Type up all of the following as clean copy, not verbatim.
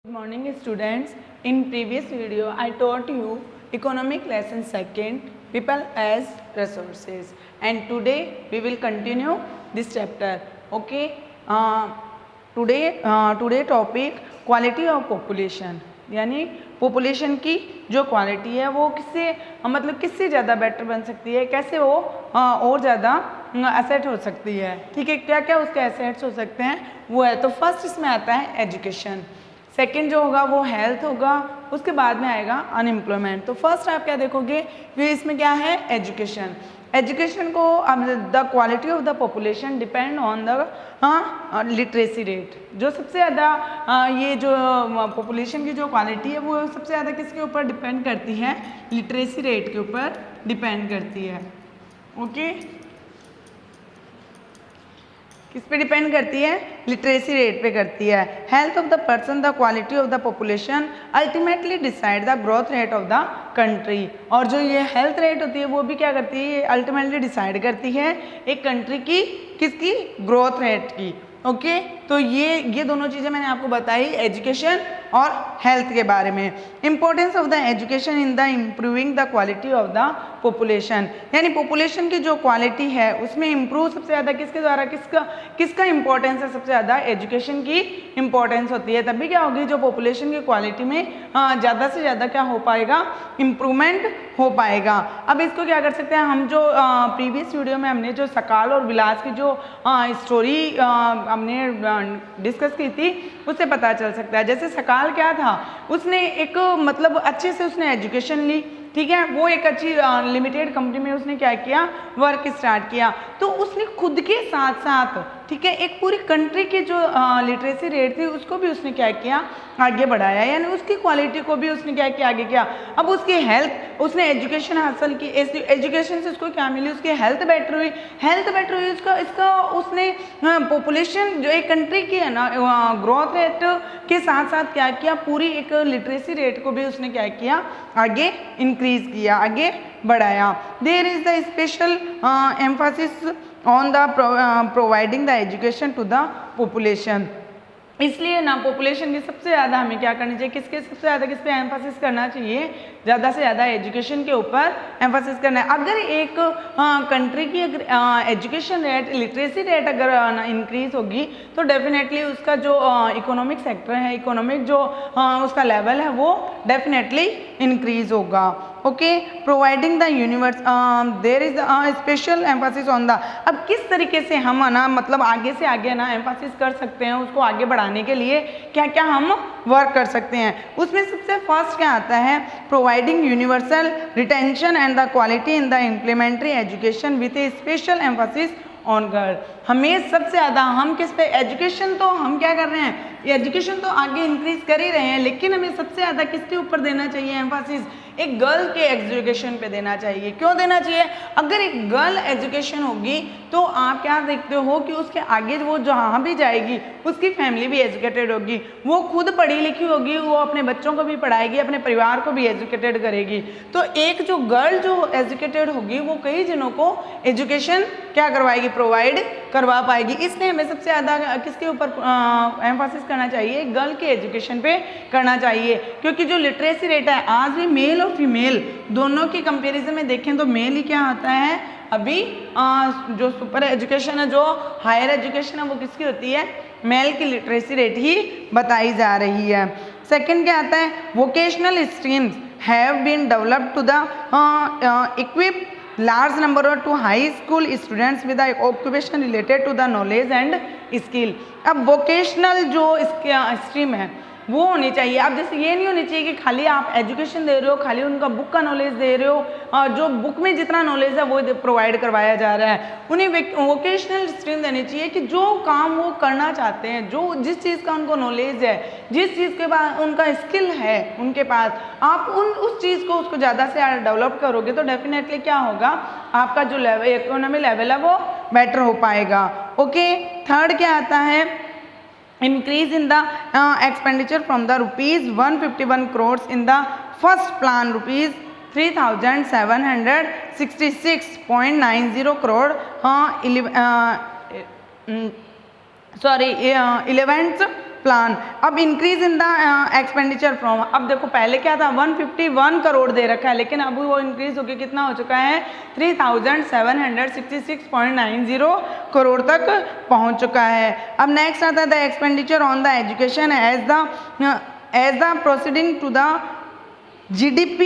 Good morning students. In previous video I taught you economic lesson second, people as resources, and today we will continue this chapter. Okay, today topic quality of population, यानी population की जो quality है वो किससे मतलब किससे ज़्यादा better बन सकती है, कैसे वो और ज़्यादा एसेट हो सकती है। ठीक है, क्या क्या उसके एसेट्स हो सकते हैं वो है। तो फर्स्ट इसमें आता है एजुकेशन, सेकंड जो होगा वो हेल्थ होगा, उसके बाद में आएगा अनएम्प्लॉयमेंट। तो फर्स्ट आप क्या देखोगे कि इसमें क्या है एजुकेशन। एजुकेशन को the quality of the population depend on the literacy rate. जो सबसे ज़्यादा ये जो पॉपुलेशन की जो क्वालिटी है वो सबसे ज़्यादा किसके ऊपर डिपेंड करती है, लिटरेसी रेट के ऊपर डिपेंड करती है। ओके, किस पे डिपेंड करती है, लिटरेसी रेट पे करती है। Health of the person, the quality of the population ultimately decide the growth rate of the country. और जो ये हेल्थ रेट होती है वो भी क्या करती है, ये अल्टीमेटली डिसाइड करती है एक कंट्री की किसकी, ग्रोथ रेट की। ओके, तो ये दोनों चीज़ें मैंने आपको बताई एजुकेशन और हेल्थ के बारे में। Importance of the education in the improving the quality of the population, यानी पॉपुलेशन की जो क्वालिटी है उसमें इम्प्रूव सबसे ज़्यादा किसके द्वारा, किसका इंपॉर्टेंस है, सबसे ज़्यादा एजुकेशन की इंपॉर्टेंस होती है। तभी क्या होगी, जो पॉपुलेशन की क्वालिटी में ज़्यादा से ज़्यादा क्या हो पाएगा, इम्प्रूवमेंट हो पाएगा। अब इसको क्या कर सकते हैं हम, जो प्रीवियस वीडियो में हमने जो सकाल और विलास की जो स्टोरी हमने डिस्कस की थी उससे पता चल सकता है। जैसे सकाल क्या था, उसने एक मतलब अच्छे से उसने एजुकेशन ली, ठीक है, वो एक अच्छी लिमिटेड कंपनी में उसने क्या किया, वर्क स्टार्ट किया। तो उसने खुद के साथ साथ ठीक है एक पूरी कंट्री की जो लिटरेसी रेट थी उसको भी उसने क्या किया, आगे बढ़ाया, यानी उसकी क्वालिटी को भी उसने क्या किया, आगे किया। अब उसकी हेल्थ, उसने एजुकेशन हासिल की, एजुकेशन से उसको क्या मिली, उसकी हेल्थ बेटर हुई, हेल्थ बेटर हुई, इसका उसने पॉपुलेशन जो एक कंट्री की है ना ग्रोथ रेट के साथ साथ क्या किया, पूरी एक लिटरेसी रेट को भी उसने क्या किया, आगे इंक्रीज किया, आगे बढ़ाया। There is the special emphasis on the providing the education to the population. इसलिए ना पॉपुलेशन की सबसे ज़्यादा हमें क्या करनी चाहिए, किसके सबसे ज़्यादा किस पे एम्फासिस करना चाहिए, ज़्यादा से ज़्यादा एजुकेशन के ऊपर एम्फासिस करना है। अगर एक कंट्री की अगर एजुकेशन रेट, लिटरेसी रेट अगर इंक्रीज होगी तो डेफिनेटली उसका जो इकोनॉमिक सेक्टर है, इकोनॉमिक जो उसका लेवल है वो डेफिनेटली इंक्रीज होगा। Okay, providing the universe, there is special emphasis on the. अब किस तरीके से हम ना मतलब आगे से आगे ना एम्फासिस कर सकते हैं, उसको आगे बढ़ाने के लिए क्या क्या हम वर्क कर सकते हैं। उसमें सबसे फर्स्ट क्या आता है, providing universal retention and the quality in the implementary education with a special emphasis on girl. हमें सबसे ज़्यादा हम किस पे, एजुकेशन तो हम क्या कर रहे हैं, एजुकेशन तो आगे इंक्रीज कर ही रहे हैं, लेकिन हमें सबसे ज़्यादा किसके ऊपर देना चाहिए एम्फासिस, एक गर्ल के एजुकेशन पे देना चाहिए। क्यों देना चाहिए, अगर एक गर्ल एजुकेशन होगी तो आप क्या देखते हो कि उसके आगे वो जहाँ भी जाएगी उसकी फैमिली भी एजुकेटेड होगी, वो खुद पढ़ी लिखी होगी, वो अपने बच्चों को भी पढ़ाएगी, अपने परिवार को भी एजुकेटेड करेगी। तो एक जो गर्ल जो एजुकेटेड होगी वो कई जनों को एजुकेशन क्या करवाएगी, प्रोवाइड करवा पाएगी। इसलिए हमें सबसे ज़्यादा किसके ऊपर एम्फासिस करना चाहिए, गर्ल के एजुकेशन पे करना चाहिए। क्योंकि जो लिटरेसी रेट है आज भी मेल और फीमेल दोनों की कंपैरिजन में देखें तो मेल ही क्या होता है, अभी जो सुपर एजुकेशन है, जो हायर एजुकेशन है वो किसकी होती है, मेल की लिटरेसी रेट ही बताई जा रही है। सेकंड क्या आता है, vocational streams have been developed to the equip large number to high school students with the occupation related to the knowledge and skill। अब वोकेशनल जो इसके स्ट्रीम है वो होनी चाहिए। अब जैसे ये नहीं होनी चाहिए कि खाली आप एजुकेशन दे रहे हो, खाली उनका बुक का नॉलेज दे रहे हो, जो बुक में जितना नॉलेज है वो प्रोवाइड करवाया जा रहा है। उन्हें वोकेशनल स्ट्रीम देनी चाहिए कि जो काम वो करना चाहते हैं, जो जिस चीज़ का उनको नॉलेज है, जिस चीज़ के बाद उनका स्किल है उनके पास, आप उस चीज़ को उसको ज़्यादा से ज़्यादा डेवलप करोगे तो डेफिनेटली क्या होगा, आपका जो लेवल इकोनॉमी लेवल है वो बेटर हो पाएगा। ओके, थर्ड क्या आता है, increase in the expenditure from the rupees 151 crores in the first plan rupees 3766.90 crore 11th plan. अब increase in the expenditure from, अब देखो पहले क्या था 151 करोड़ दे रखा है, लेकिन अब वो इंक्रीज होकर कितना हो चुका है 3766.90 करोड़ तक पहुंच चुका है। अब नेक्स्ट आता है the expenditure on the education as the proceeding to the GDP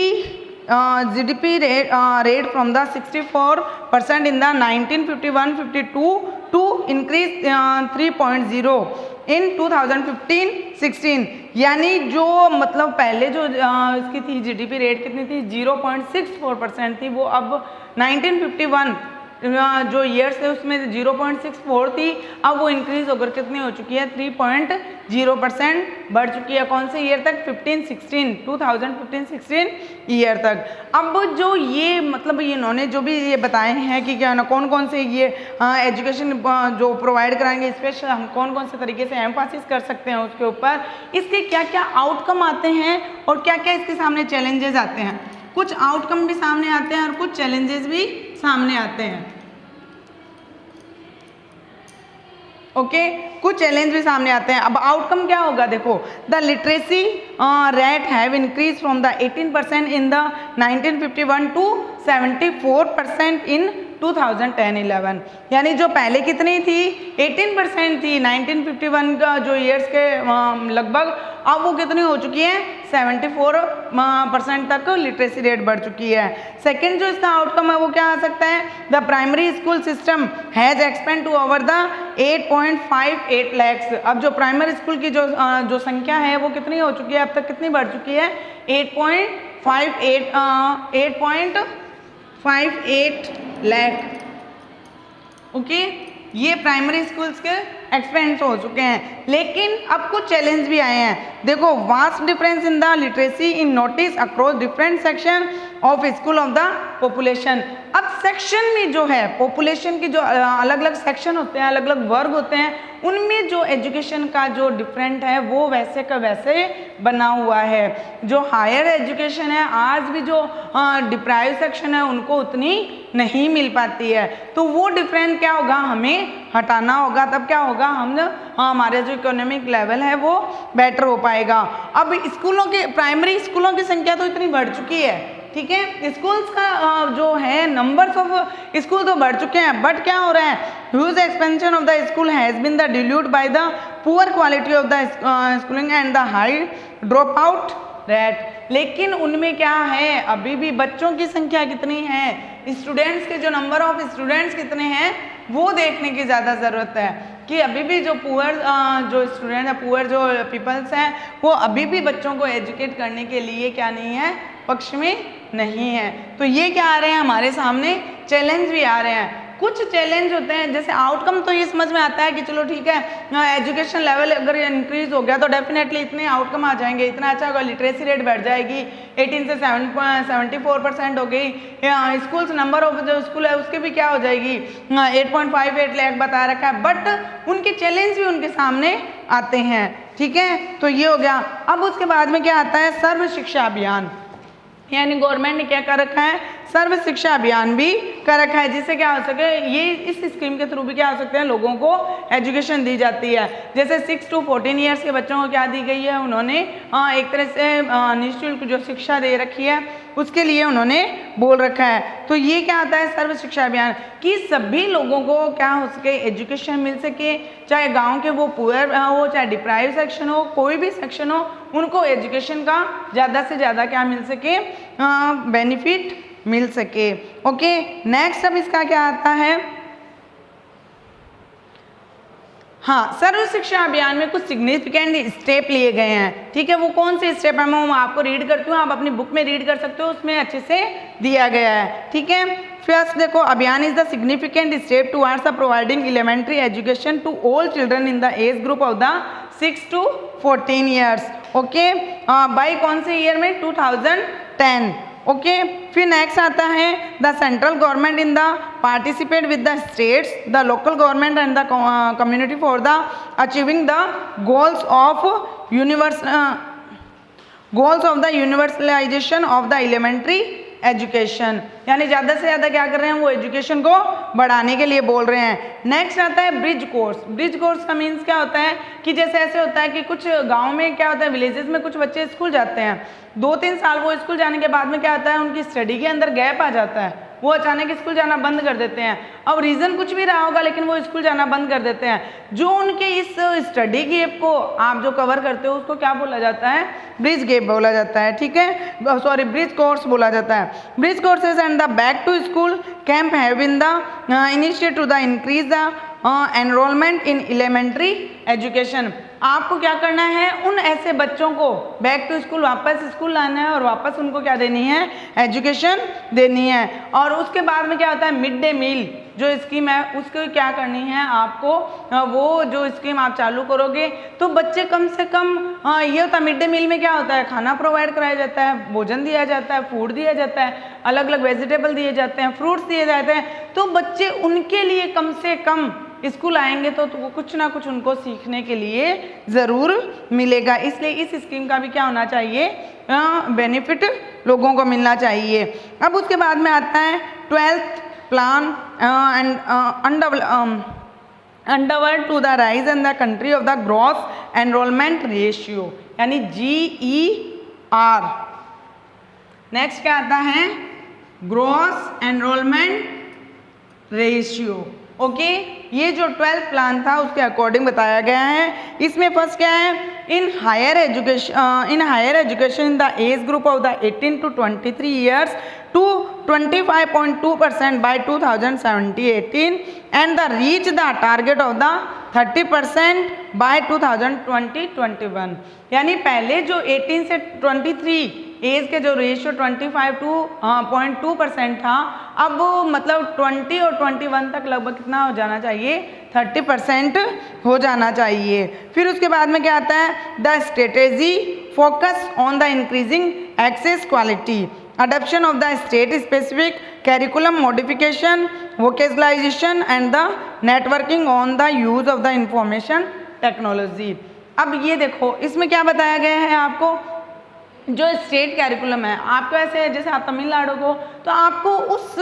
rate from the 64% in the 1951-52 to increase 3.0 in 2015-16, यानी जो मतलब पहले जो इसकी थी GDP रेट कितनी थी 0.64% थी, वो अब 1951 जो ईयर्स है उसमें 0.64 थी, अब वो इंक्रीज होकर कितनी हो चुकी है 3.0% बढ़ चुकी है। कौन से ईयर तक 2015-16 ईयर तक। अब जो ये मतलब ये इन्होंने जो भी ये बताए हैं कि क्या ना कौन कौन से ये एजुकेशन जो प्रोवाइड कराएंगे, स्पेशल हम कौन कौन से तरीके से एम्फासिस कर सकते हैं उसके ऊपर, इसके क्या क्या आउटकम आते हैं और क्या क्या इसके सामने चैलेंजेस आते हैं। कुछ आउटकम भी सामने आते हैं और कुछ चैलेंजेस भी सामने आते हैं। ओके, कुछ चैलेंज भी सामने आते हैं। अब आउटकम क्या होगा देखो, the literacy rate have increase from the 18% in the 1951 to 74% in 2010-11, यानी जो पहले कितनी थी 18% थी 1951 का जो ईयर्स के लगभग, अब वो कितनी हो चुकी है 74% तक लिटरेसी रेट बढ़ चुकी है। सेकेंड जो इसका आउटकम है वो क्या आ सकता है, the primary school system has expand to over the 8.58 lakhs. अब जो प्राइमरी स्कूल की जो संख्या है वो कितनी हो चुकी है, अब तक कितनी बढ़ चुकी है 8.58 लाख। ओके, ये प्राइमरी स्कूल्स के एक्सपेंस हो चुके हैं, लेकिन अब कुछ चैलेंज भी आए हैं। देखो, vast difference in the literacy in notice across different section of school of the population. अब सेक्शन में जो है पॉपुलेशन की जो अलग अलग सेक्शन होते हैं, अलग अलग वर्ग होते हैं, उनमें जो एजुकेशन का जो डिफरेंट है वो वैसे का वैसे बना हुआ है। जो हायर एजुकेशन है, आज भी जो डिप्राइव सेक्शन है उनको उतनी नहीं मिल पाती है, तो वो डिफरेंट क्या होगा हमें हटाना होगा, तब क्या होगा हम हमारे जो इकोनॉमिक लेवल है वो बेटर हो पाएगा। अब स्कूलों के प्राइमरी स्कूलों की संख्या तो इतनी बढ़ चुकी है, ठीक है, स्कूल्स का जो है नंबर्स ऑफ स्कूल तो बढ़ चुके हैं, बट क्या हो रहा है huge expansion of the school has been the dilute by the poor quality of the schooling and the high drop out rate. लेकिन उनमें क्या है, अभी भी बच्चों की संख्या कितनी है, स्टूडेंट्स के जो नंबर ऑफ स्टूडेंट्स कितने हैं वो देखने की ज़्यादा ज़रूरत है कि अभी भी जो पुअर जो स्टूडेंट है, पुअर जो पीपल्स हैं, वो अभी भी बच्चों को एजुकेट करने के लिए क्या नहीं है, पक्ष में नहीं है। तो ये क्या आ रहे हैं हमारे सामने, चैलेंज भी आ रहे हैं। कुछ चैलेंज होते हैं, जैसे आउटकम तो ये समझ में आता है कि चलो ठीक है, एजुकेशन लेवल अगर इंक्रीज हो गया तो डेफिनेटली इतने आउटकम आ जाएंगे, इतना अच्छा होगा, लिटरेसी रेट बढ़ जाएगी, 18 से 74% हो गई, स्कूल्स नंबर ऑफ जो स्कूल है उसके भी क्या हो जाएगी 8.58 लाख बता रखा है, बट उनके चैलेंज भी उनके सामने आते हैं, ठीक है। तो ये हो गया। अब उसके बाद में क्या आता है, सर्व शिक्षा अभियान, यानी गवर्नमेंट ने क्या कर रखा है, सर्व शिक्षा अभियान भी कर रखा है, जिससे क्या हो सके, ये इस स्कीम के थ्रू भी क्या हो सकते हैं, लोगों को एजुकेशन दी जाती है। जैसे 6 to 14 ईयर्स के बच्चों को क्या दी गई है, उन्होंने एक तरह से निःशुल्क जो शिक्षा दे रखी है उसके लिए उन्होंने बोल रखा है। तो ये क्या आता है, सर्व शिक्षा अभियान, कि सभी लोगों को क्या हो सके, एजुकेशन मिल सके, चाहे गाँव के वो पुअर हो, चाहे डिप्राइव सेक्शन हो, कोई भी सेक्शन हो, उनको एजुकेशन का ज़्यादा से ज़्यादा क्या मिल सके, बेनिफिट मिल सके। ओके, नेक्स्ट अब इसका क्या आता है, हाँ, सर्व शिक्षा अभियान में कुछ सिग्निफिकेंट स्टेप लिए गए हैं, ठीक है। वो कौन से स्टेप है मैं आपको रीड करती हूँ, आप अपनी बुक में रीड कर सकते हो, उसमें अच्छे से दिया गया है, ठीक है। फर्स्ट देखो, Abhiyan is the significant step towards the providing elementary education to all children in the age group of the 6 to 14 years. Okay, by कौन से ईयर में, 2010। ओके, फिर नेक्स्ट आता है the central government in the participate with the states, the local government and the community for the achieving the goals of the universalisation of the elementary education, यानी ज़्यादा से ज़्यादा क्या कर रहे हैं, वो एजुकेशन को बढ़ाने के लिए बोल रहे हैं। नेक्स्ट आता है ब्रिज कोर्स। ब्रिज कोर्स का मीन्स क्या होता है कि जैसे ऐसे होता है कि कुछ गांव में क्या होता है, विलेजेस में कुछ बच्चे स्कूल जाते हैं, 2-3 साल वो स्कूल जाने के बाद में क्या होता है, उनकी स्टडी के अंदर गैप आ जाता है, वो अचानक स्कूल जाना बंद कर देते हैं। अब रीज़न कुछ भी रहा होगा लेकिन वो स्कूल जाना बंद कर देते हैं। जो उनके इस स्टडी गैप को आप जो कवर करते हो उसको क्या बोला जाता है, ब्रिज गैप बोला जाता है, ठीक है, सॉरी ब्रिज कोर्स बोला जाता है। Bridge courses and the back to school camp have been the initiate to the increase the enrolment in elementary education. आपको क्या करना है, उन ऐसे बच्चों को बैक टू स्कूल वापस स्कूल लाना है और वापस उनको क्या देनी है, एजुकेशन देनी है। और उसके बाद में क्या होता है, मिड डे मील जो स्कीम है उसको क्या करनी है आपको, वो जो स्कीम आप चालू करोगे तो बच्चे कम से कम ये होता है, मिड डे मील में क्या होता है, खाना प्रोवाइड कराया जाता है, भोजन दिया जाता है, फूड दिया जाता है, अलग अलग वेजिटेबल दिए जाते हैं, फ्रूट्स दिए जाते हैं। तो बच्चे उनके लिए कम से कम स्कूल आएंगे तो वो कुछ ना कुछ उनको सीखने के लिए ज़रूर मिलेगा। इसलिए इस स्कीम का भी क्या होना चाहिए, बेनिफिट लोगों को मिलना चाहिए। अब उसके बाद में आता है 12th plan and underward to the rise in the country of the gross enrolment ratio, यानी GER। नेक्स्ट क्या आता है, ग्रॉस एनरोलमेंट रेशियो। ओके, ये जो 12th प्लान था उसके अकॉर्डिंग बताया गया है। इसमें फर्स्ट क्या है, in higher education in the age group of the 18 to 23 years to 25.2% by 2017-18 and the reach the target of the 30% by 2020-21। यानी पहले जो 18 से 23 एज के जो रेशियो 25.2% था, अब मतलब 20 और 21 तक लगभग कितना हो जाना चाहिए, 30% हो जाना चाहिए। फिर उसके बाद में क्या आता है, the strategy focus on the increasing access quality, adoption of the state specific curriculum modification, vocalization and the networking on the use of the information technology। अब ये देखो इसमें क्या बताया गया है आपको, जो स्टेट कैरिकुलम है आपको, ऐसे जैसे आप तमिलनाडु को, तो आपको उस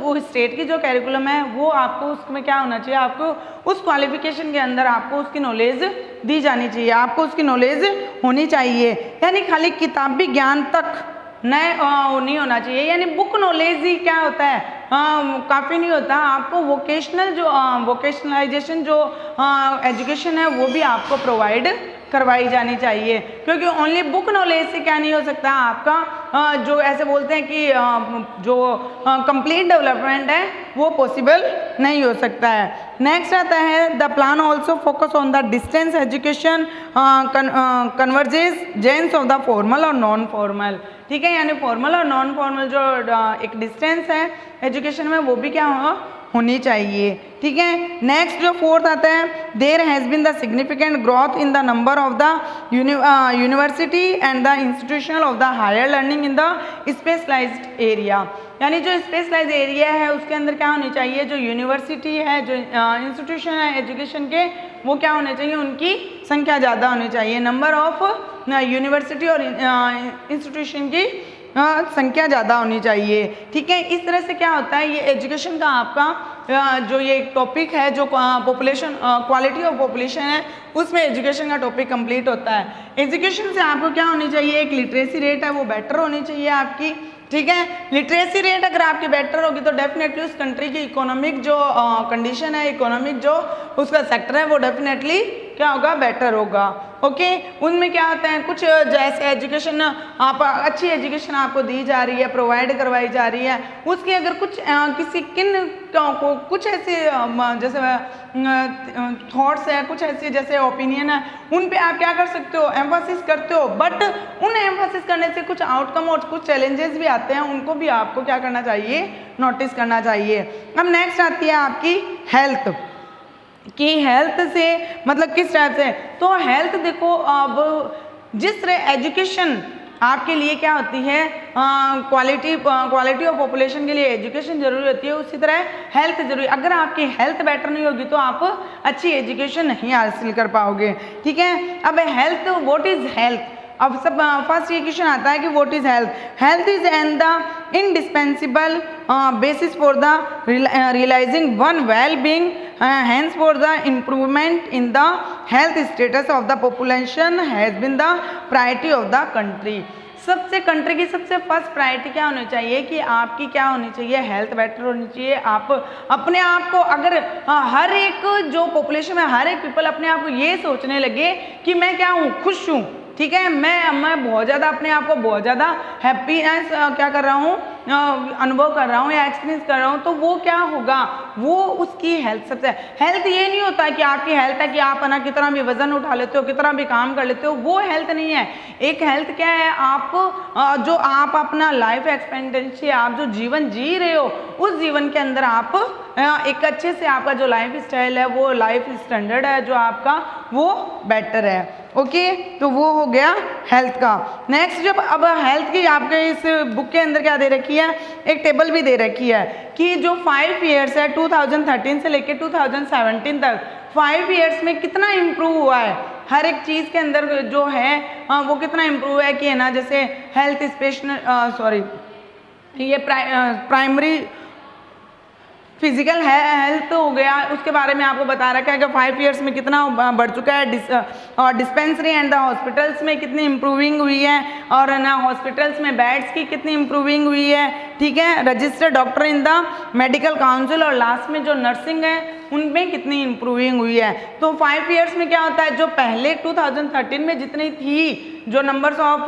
वो स्टेट की जो कैरिकुलम है वो आपको उसमें क्या होना चाहिए, आपको उस क्वालिफिकेशन के अंदर आपको उसकी नॉलेज दी जानी चाहिए, आपको उसकी नॉलेज होनी चाहिए। यानी खाली किताबी ज्ञान तक नहीं होना चाहिए, यानी बुक नॉलेज ही क्या होता है, काफ़ी नहीं होता। आपको वोकेशनल जो वोकेशनलाइजेशन जो एजुकेशन है वो भी आपको प्रोवाइड करवाई जानी चाहिए, क्योंकि ओनली बुक नॉलेज से क्या नहीं हो सकता आपका, जो ऐसे बोलते हैं कि जो कंप्लीट डेवलपमेंट है वो पॉसिबल नहीं हो सकता है। नेक्स्ट आता है the plan also focus on the distance education convergence of the formal और नॉन फॉर्मल, ठीक है, यानी फॉर्मल और नॉन फॉर्मल जो एक डिस्टेंस है एजुकेशन में वो भी क्या होनी चाहिए, ठीक है। नेक्स्ट जो 4th आता है, there has been the significant growth in the number of the university and the institution of the higher learning in the specialised area, यानी जो स्पेशलाइज एरिया है उसके अंदर क्या होनी चाहिए, जो यूनिवर्सिटी है, जो इंस्टीट्यूशन है एजुकेशन के, वो क्या होने चाहिए, उनकी संख्या ज़्यादा होनी चाहिए। नंबर ऑफ यूनिवर्सिटी और इंस्टीट्यूशन की संख्या ज़्यादा होनी चाहिए, ठीक है। इस तरह से क्या होता है, ये एजुकेशन का आपका जो ये टॉपिक है, जो पॉपुलेशन क्वालिटी ऑफ पॉपुलेशन है, उसमें एजुकेशन का टॉपिक कंप्लीट होता है। एजुकेशन से आपको क्या होनी चाहिए, एक लिटरेसी रेट है वो बेटर होनी चाहिए आपकी, ठीक है। लिटरेसी रेट अगर आपकी बेटर होगी तो डेफिनेटली उस कंट्री की इकोनॉमिक जो कंडीशन है, इकोनॉमिक जो उसका सेक्टर है वो डेफिनेटली क्या होगा, बेटर होगा। ओके, उनमें क्या होता है, कुछ जैसे एजुकेशन आप अच्छी एजुकेशन आपको दी जा रही है, प्रोवाइड करवाई जा रही है, उसकी अगर कुछ किसी किन को कुछ ऐसे जैसे थॉट्स है, कुछ ऐसे जैसे ओपिनियन है, उन पे आप क्या कर सकते हो, एम्फासिस करते हो, बट उन एम्फासिस करने से कुछ आउटकम और कुछ चैलेंजेस भी आते हैं, उनको भी आपको क्या करना चाहिए, नोटिस करना चाहिए। अब नेक्स्ट आती है आपकी हेल्थ, कि हेल्थ से मतलब किस टाइप से, तो हेल्थ देखो, अब जिस तरह एजुकेशन आपके लिए क्या होती है, क्वालिटी ऑफ पॉपुलेशन के लिए एजुकेशन जरूरी होती है, उसी तरह हेल्थ जरूरी। अगर आपकी हेल्थ बेटर नहीं होगी तो आप अच्छी एजुकेशन नहीं हासिल कर पाओगे, ठीक है। अब हेल्थ, व्हाट इज हेल्थ, अब सब फर्स्ट ये क्वेश्चन आता है कि what is health. Health is and the indispensable basis for the realizing one well-being, hence for the improvement in the health status of the population has been the priority of the country. सबसे country की सबसे first priority क्या होनी चाहिए कि आपकी क्या होनी चाहिए, हेल्थ बेटर होनी चाहिए। आप अपने आप को अगर हर एक जो पॉपुलेशन में हर एक पीपल अपने आप को ये सोचने लगे कि मैं क्या हूँ, खुश हूँ, ठीक है, मैं बहुत ज़्यादा अपने आप को बहुत ज़्यादा हैप्पीनेस क्या कर रहा हूँ, अनुभव कर रहा हूँ या एक्सपीरियंस कर रहा हूँ, तो वो क्या होगा, वो उसकी हेल्थ सबसे। हेल्थ ये नहीं होता कि आपकी हेल्थ है कि आप ना कितना भी वजन उठा लेते हो, कितना भी काम कर लेते हो, वो हेल्थ नहीं है। एक हेल्थ क्या है, आप जो आप अपना लाइफ एक्सपेक्टेंसी, आप जो जीवन जी रहे हो, उस जीवन के अंदर आप एक अच्छे से आपका जो लाइफ स्टाइल है, वो लाइफ स्टैंडर्ड है जो आपका, वो बेटर है। ओके, तो वो हो गया हेल्थ का। नेक्स्ट, जब अब हेल्थ की आपके इस बुक के अंदर क्या दे रखी है, एक टेबल भी दे रखी है कि जो 5 ईयर्स है 2013 से लेकर 2017 तक 5 ईयर्स में कितना इम्प्रूव हुआ है, हर एक चीज़ के अंदर जो है वो कितना इम्प्रूव है कि है ना, जैसे हेल्थ ये प्राइमरी फिजिकल हेल्थ हो गया, उसके बारे में आपको बता रखा है कि 5 ईयर्स में कितना बढ़ चुका है, और डिस्पेंसरी एंड द हॉस्पिटल्स में कितनी इम्प्रूविंग हुई है, और ना हॉस्पिटल्स में बेड्स की कितनी इम्प्रूविंग हुई है, ठीक है, registered doctor in the medical council, और लास्ट में जो नर्सिंग है उनमें कितनी इम्प्रूविंग हुई है। तो 5 ईयर्स में क्या होता है, जो पहले 2013 में जितनी थी जो नंबर्स ऑफ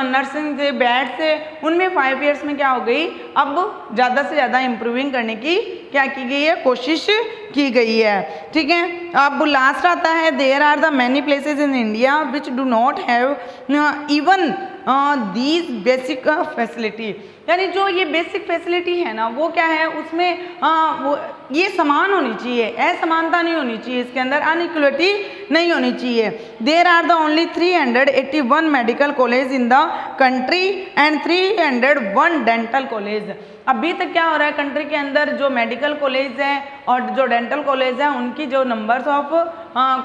नर्सिंग थे, बेड थे, उनमें 5 ईयर्स में क्या हो गई, अब ज़्यादा से ज़्यादा इम्प्रूविंग करने की क्या की गई है, कोशिश की गई है, ठीक है। अब लास्ट आता है, there are the many places in India which do not have even these basic facility, यानी जो ये बेसिक फैसिलिटी है ना, वो क्या है, उसमें वो ये समान होनी चाहिए, असमानता नहीं होनी चाहिए, इसके अंदर अनइक्वलिटी नहीं होनी चाहिए। There are the only 381 medical college in the country and 301 dental college. अभी तक क्या हो रहा है, कंट्री के अंदर जो मेडिकल कॉलेज है और जो डेंटल कॉलेज है, उनकी जो नंबर्स ऑफ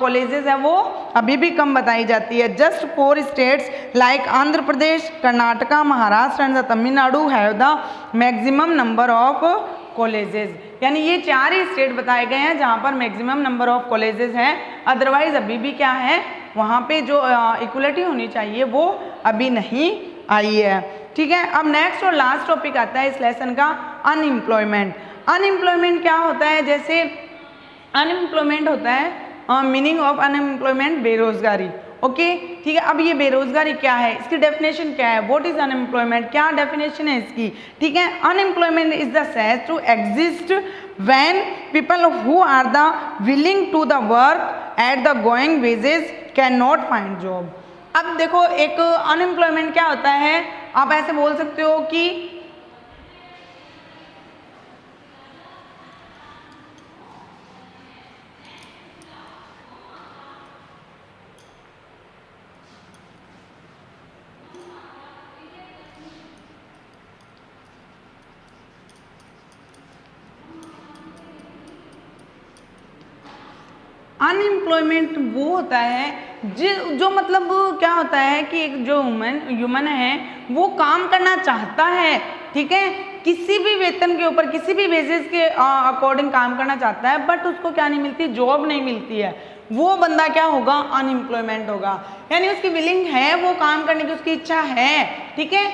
कॉलेजेस है वो अभी भी कम बताई जाती है। Just 4 states like Andhra Pradesh, Karnataka, Maharashtra and Tamil Nadu have the maximum number of colleges, यानी ये 4 ही स्टेट बताए गए हैं जहाँ पर मैक्सिमम नंबर ऑफ कॉलेजेस हैं। अदरवाइज अभी भी क्या है, वहाँ पे जो इक्वलिटी होनी चाहिए वो अभी नहीं आई है, ठीक है। अब नेक्स्ट और लास्ट टॉपिक आता है इस लेसन का, अनएम्प्लॉयमेंट। अनएम्प्लॉयमेंट क्या होता है, जैसे अनएम्प्लॉयमेंट होता है, मीनिंग ऑफ अनएम्प्लॉयमेंट बेरोजगारी, ओके, ठीक है। अब ये बेरोजगारी क्या है, इसकी डेफिनेशन क्या है, व्हाट इज अनएम्प्लॉयमेंट, क्या डेफिनेशन है इसकी, ठीक है। Unemployment is the said to exist when people who are the willing to the work at the going wages can not find job. अब देखो, एक अनएम्प्लॉयमेंट क्या होता है, आप ऐसे बोल सकते हो कि अनएम्प्लॉयमेंट वो होता है जो मतलब क्या होता है कि एक जो ह्यूमन है वो काम करना चाहता है, ठीक है, किसी भी वेतन के ऊपर, किसी भी वेजेस के अकॉर्डिंग काम करना चाहता है, बट उसको क्या नहीं मिलती, जॉब नहीं मिलती है, वो बंदा क्या होगा, अनएम्प्लॉयमेंट होगा। यानी उसकी विलिंग है, वो काम करने की उसकी इच्छा है, ठीक है,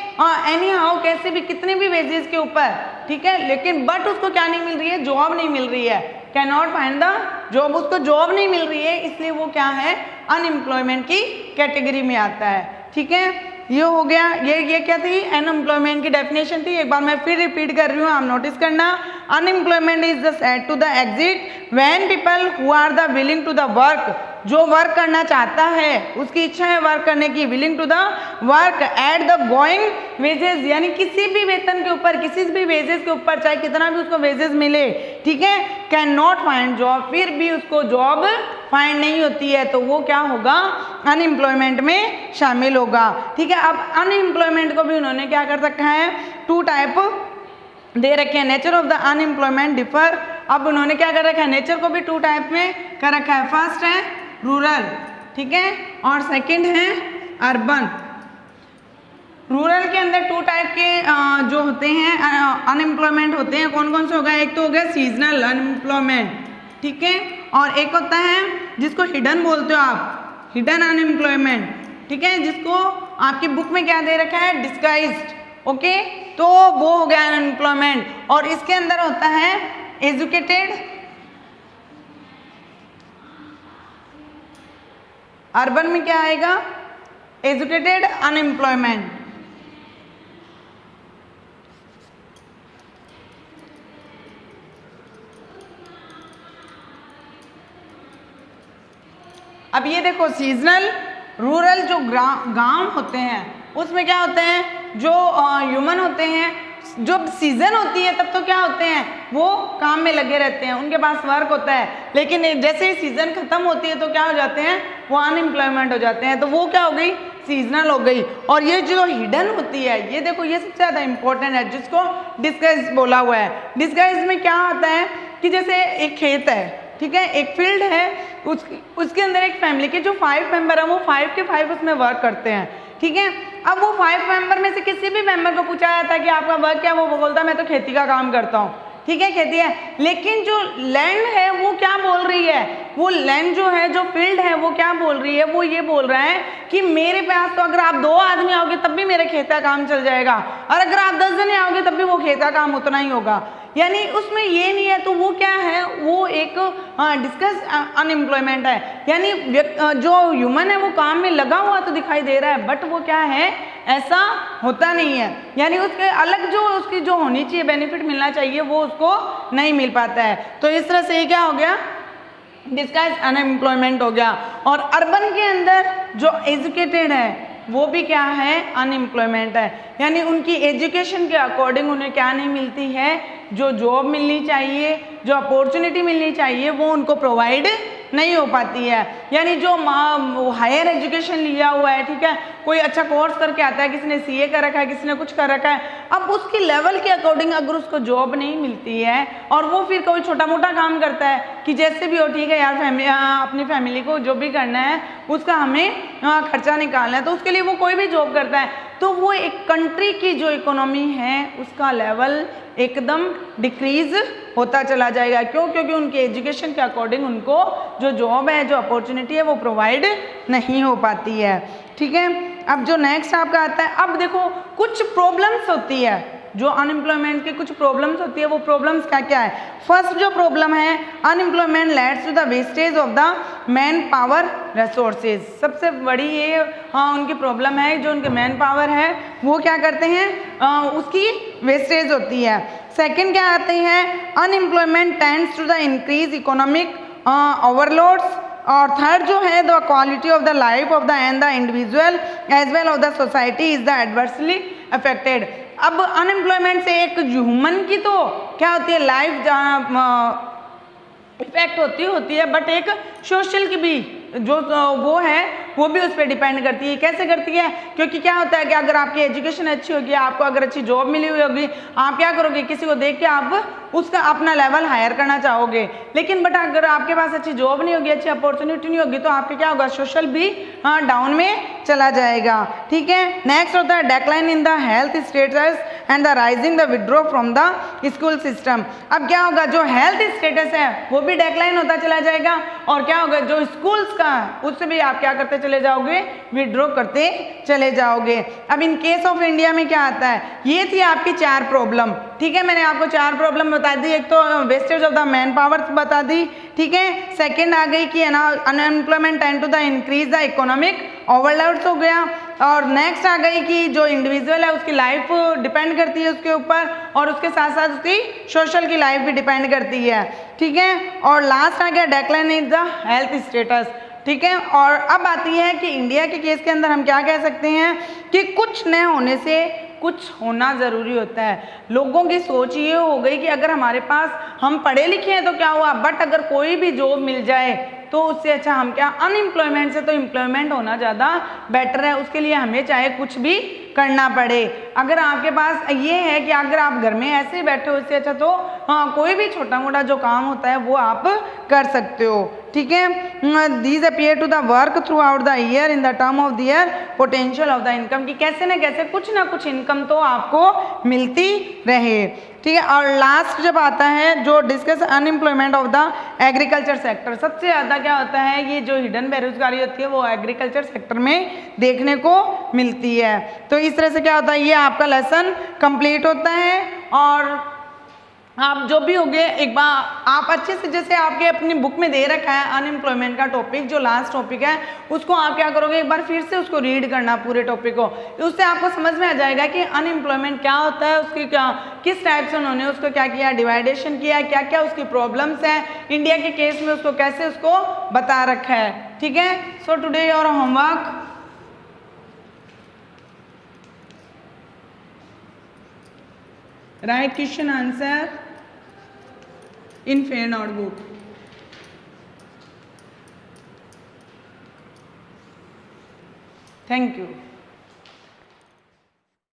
एनी हाउ कैसे भी, कितने भी वेजेस के ऊपर, ठीक है, लेकिन बट उसको क्या नहीं मिल रही है, जॉब नहीं मिल रही है, can not find the job, उसको जॉब नहीं मिल रही है, इसलिए वो क्या है, अनएम्प्लॉयमेंट की कैटेगरी में आता है, ठीक है। ये हो गया, ये क्या थी, अनएम्प्लॉयमेंट की डेफिनेशन थी। एक बार मैं फिर रिपीट कर रही हूँ, आप नोटिस करना। Unemployment is the said to the exit when people who are the willing to the work, जो वर्क करना चाहता है, उसकी इच्छा है वर्क करने की, willing to the work at the going wages, यानी किसी भी वेतन के ऊपर, किसी भी वेजेस के ऊपर, चाहे कितना भी उसको वेजेस मिले, ठीक है, कैन नॉट फाइंड जॉब, फिर भी उसको जॉब फाइंड नहीं होती है, तो वो क्या होगा, अनएम्प्लॉयमेंट में शामिल होगा, ठीक है। अब अनएम्प्लॉयमेंट को भी उन्होंने क्या कर रखा है, 2 टाइप दे रखे हैं। Nature of the unemployment differ, अब उन्होंने क्या कर रखा है, नेचर को भी 2 टाइप में कर रखा है। फर्स्ट है रूरल, ठीक है, और सेकंड है अर्बन, रूरल के अंदर 2 टाइप के जो होते हैं अनएम्प्लॉयमेंट होते हैं। कौन कौन से हो गए? एक तो हो गया सीजनल अनएम्प्लॉयमेंट, ठीक है, और एक होता है जिसको हिडन बोलते हो आप, हिडन अनएम्प्लॉयमेंट, ठीक है, जिसको आपकी बुक में क्या दे रखा है? डिस्गाइज्ड, ओके, तो वो हो गया अनएम्प्लॉयमेंट। और इसके अंदर होता है एजुकेटेड, अर्बन में क्या आएगा? Educated unemployment. अब ये देखो सीजनल रूरल जो गांव होते हैं उसमें क्या होते हैं? जो ह्यूमन होते हैं, जब सीजन होती है तब तो क्या होते हैं? वो काम में लगे रहते हैं, उनके पास वर्क होता है, लेकिन जैसे ही सीजन खत्म होती है तो क्या हो जाते हैं? वो अनएम्प्लॉयमेंट हो जाते हैं। तो वो क्या हो गई? सीजनल हो गई। और ये जो हिडन होती है, ये देखो ये सबसे ज़्यादा इंपॉर्टेंट है, जिसको डिस्गाइज बोला हुआ है। डिस्गाइज में क्या होता है कि जैसे एक खेत है, ठीक है, एक फील्ड है, उसके अंदर एक फैमिली के जो 5 मेंबर हैं वो 5 के 5 उसमें वर्क करते हैं, ठीक है। अब वो 5 मेंबर में से किसी भी मेंबर को पूछा जाता है कि आपका वर्क क्या, वो बोलता है मैं तो खेती का काम करता हूँ, ठीक है, खेती है। लेकिन जो लैंड है वो क्या बोल रही है? वो लैंड जो है, जो फील्ड है, वो क्या बोल रही है? वो ये बोल रहा है कि मेरे पास तो अगर आप 2 आदमी आओगे तब भी मेरे खेत का काम चल जाएगा, और अगर आप 10 जने आओगे तब भी वो खेत का काम उतना ही होगा। यानी उसमें ये नहीं है, तो वो क्या है? वो एक डिस्कस अनएम्प्लॉयमेंट है। यानी जो ह्यूमन है वो काम में लगा हुआ तो दिखाई दे रहा है, बट वो क्या है? ऐसा होता नहीं है। यानी उसके अलग जो उसकी जो होनी चाहिए, बेनिफिट मिलना चाहिए, वो उसको नहीं मिल पाता है। तो इस तरह से ये क्या हो गया? डिस्गाइज अनएम्प्लॉयमेंट हो गया। और अर्बन के अंदर जो एजुकेटेड है वो भी क्या है? अनएम्प्लॉयमेंट है। यानी उनकी एजुकेशन के अकॉर्डिंग उन्हें क्या नहीं मिलती है? जो जॉब मिलनी चाहिए, जो अपॉर्चुनिटी मिलनी चाहिए, वो उनको प्रोवाइड नहीं हो पाती है। यानी जो हायर एजुकेशन लिया हुआ है, ठीक है, कोई अच्छा कोर्स करके आता है, किसी ने सीए कर रखा है, किसी ने कुछ कर रखा है, अब उसकी लेवल के अकॉर्डिंग अगर उसको जॉब नहीं मिलती है और वो फिर कोई छोटा मोटा काम करता है कि जैसे भी हो, ठीक है यार, अपनी फैमिली को जो भी करना है उसका हमें खर्चा निकालना है, तो उसके लिए वो कोई भी जॉब करता है, तो वो एक कंट्री की जो इकोनॉमी है उसका लेवल एकदम डिक्रीज होता चला जाएगा। क्यों? क्योंकि उनके एजुकेशन के अकॉर्डिंग उनको जो जॉब है, जो अपॉर्चुनिटी है, वो प्रोवाइड नहीं हो पाती है, ठीक है। अब जो नेक्स्ट आपका आता है, अब देखो कुछ प्रॉब्लम्स होती है, जो अनएम्प्लॉयमेंट की कुछ प्रॉब्लम्स होती है, वो प्रॉब्लम्स क्या क्या है? फर्स्ट जो प्रॉब्लम है, unemployment leads to the wastage of the man power resources. सबसे बड़ी ये उनकी प्रॉब्लम है, जो उनके मैन पावर है वो क्या करते हैं? उसकी वेस्टेज होती है। सेकंड क्या आते हैं? Unemployment tends to the increase economic overloads. और थर्ड जो है, the quality of the life of the and the individual as well of the society is the adversely affected. अब अनएम्प्लॉयमेंट से एक ह्यूमन की तो क्या होती है? लाइफ इफेक्ट होती है, बट एक सोशल की भी जो वो है वो भी उस पर डिपेंड करती है। कैसे करती है? क्योंकि क्या होता है कि अगर आपकी एजुकेशन अच्छी होगी, आपको अगर अच्छी जॉब मिली हुई होगी, आप क्या करोगे? किसी को देख के आप उसका अपना लेवल हायर करना चाहोगे, लेकिन बट अगर आपके पास अच्छी जॉब नहीं होगी, अच्छी अपॉर्चुनिटी नहीं होगी, तो आपके क्या होगा? सोशल भी डाउन में चला जाएगा, ठीक है। नेक्स्ट होता है decline in the health status and the rising the withdraw from the school system. अब क्या होगा? जो हेल्थ स्टेटस है वो भी डेक्लाइन होता चला जाएगा, और क्या होगा? जो स्कूल्स का उससे भी आप क्या करते चले जाओगे? विड्रॉ करते चले जाओगे। अब इन केस ऑफ इंडिया में क्या आता है? ये थी आपकी 4 प्रॉब्लम, ठीक है। मैंने आपको 4 प्रॉब्लम बता दी। एक तो wastage of the man power बता दी, ठीक है। सेकंड आ गई कि unemployment tend to the increase the economic overloads हो गया। और नेक्स्ट आ गई कि जो इंडिविजुअल है उसकी लाइफ डिपेंड करती है उसके ऊपर, और उसके साथ साथ उसकी सोशल की लाइफ भी डिपेंड करती है, ठीक है। और लास्ट आ गया decline in the health status, ठीक है। और अब आती है कि इंडिया के केस के अंदर हम क्या कह सकते हैं कि कुछ न होने से कुछ होना ज़रूरी होता है। लोगों की सोच ये हो गई कि अगर हमारे पास, हम पढ़े लिखे हैं तो क्या हुआ, बट अगर कोई भी जॉब मिल जाए तो उससे अच्छा हम क्या, अनएम्प्लॉयमेंट से तो एम्प्लॉयमेंट होना ज़्यादा बेटर है, उसके लिए हमें चाहे कुछ भी करना पड़े। अगर आपके पास ये है कि अगर आप घर में ऐसे ही बैठे हो, इससे अच्छा तो हाँ कोई भी छोटा मोटा जो काम होता है वो आप कर सकते हो, ठीक है। These appear to the work throughout the year in the term of the year potential of the income, कि कैसे ना कैसे कुछ ना कुछ इनकम तो आपको मिलती रहे, ठीक है। और लास्ट जब आता है जो discuss unemployment of the agriculture sector, सबसे ज़्यादा क्या होता है ये जो हिडन बेरोजगारी होती है वो एग्रीकल्चर सेक्टर में देखने को मिलती है। तो इस तरह से क्या होता है, ये आपका लेसन कंप्लीट होता है। और आप जो भी होगे एक बार आप अच्छे से, जैसे आपके अपनी बुक में दे रखा है अनएम्प्लॉयमेंट का टॉपिक, जो लास्ट टॉपिक है उसको आप क्या करोगे, एक बार फिर से उसको रीड करना पूरे टॉपिक को, उससे आपको समझ में आ जाएगा कि अनएम्प्लॉयमेंट क्या होता है, उसकी क्या किस टाइप से उन्होंने उसको क्या किया, डिवाइडेशन किया, क्या क्या उसकी प्रॉब्लम्स हैं, इंडिया के केस में उसको कैसे उसको बता रखा है, ठीक है। So today your homework, write question answer in fair notebook. Thank you.